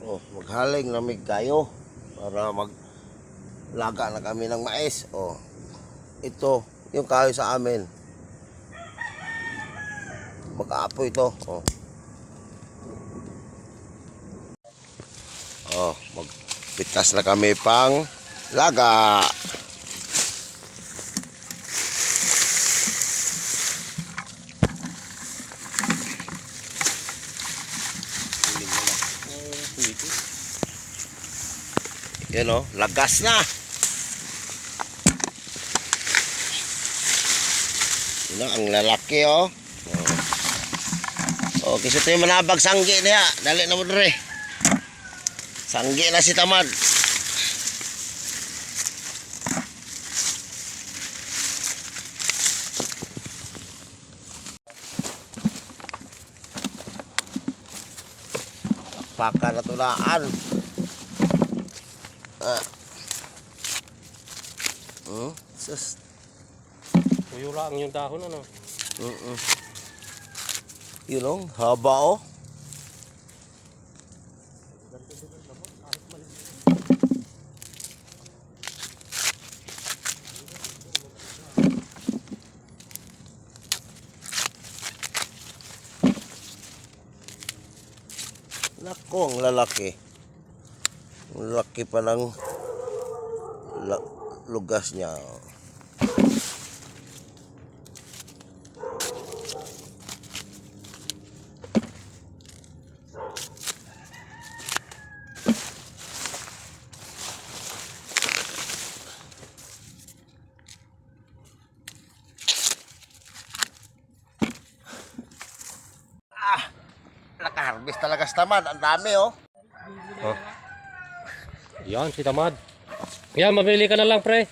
Oh, maghaling lamig kayo para maglaga na kami ng mais. Oh, ito yung kahoy sa amin. Mag-aapoy ito. Magpitas na kami pang laga. Yan o, lagas na. Yan ang lalaki o. Kasi ito yung manabag sanggi niya. Dali na mo dre. Sanggi na si Tamad. Paka na tulaan. Sus. Tuyo lang yung dahon ano. Yun o, haba o. Nako, ang lalaki. Ang laki pa ng lugas niya. Naka-harvest talaga sa Tamad. Ang dami oh. Yan si Tamad. Yan, mamili ka na lang pre.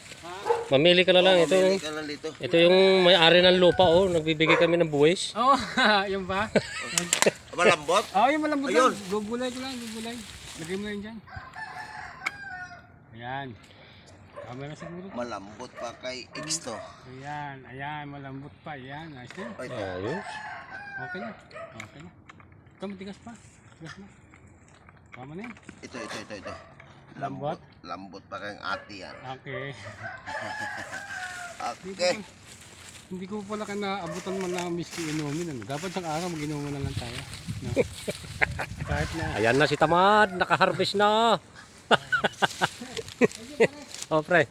Mamili ka na lang. Ito yung may-ari ng lupa oh. Nagbibigay kami ng buwis. Oo, yung ba? Malambot? Oo, yung malambot Ayun. lang. Gugulay ko lang, gugulay. Lagay mo lang dyan. Ayan. Tama na siguro. Malambot pa kay X to. Ayan, ayan, malambot pa. Ayan, ayos na. Ayos. Okay na. Okay na. Ito, matigas pa. Matigas na. Tama na yun. Ito. Lambot? Lambot pa kayong ati yan. Okay. Okay. Hindi ko pala ka naabutan man lang miski inumin. Ano? Dapat sa araw mag-inuman na lang tayo. No? Kahit na. Ayan na si Tamad. Naka-harvest na. Oh pre.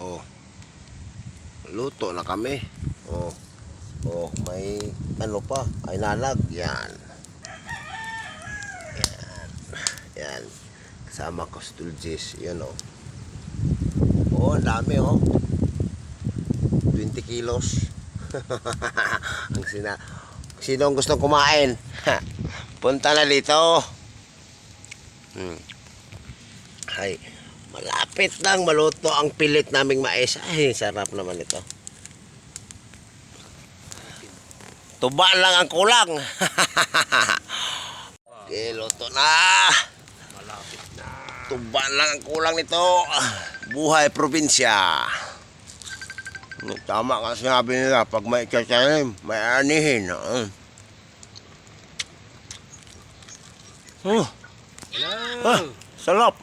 Oh. Luto na kami. Oh, may ano pa, ay nalag. Yan. Yan. Kasama ko stulges. Yan oh. Oh, ang dami oh. 20 kilos. Sino ang gustong kumain? Punta na dito. Ay, malapit lang maluto ang pilit naming mais. Ay, sarap naman ito. Tuba lang ang kulang. Okay, luto na. Malapit na. Tuba lang ang kulang nito. Buhay probinsya. Tama nga sinabi nila, pag may kakainin, may anihin. Sarap.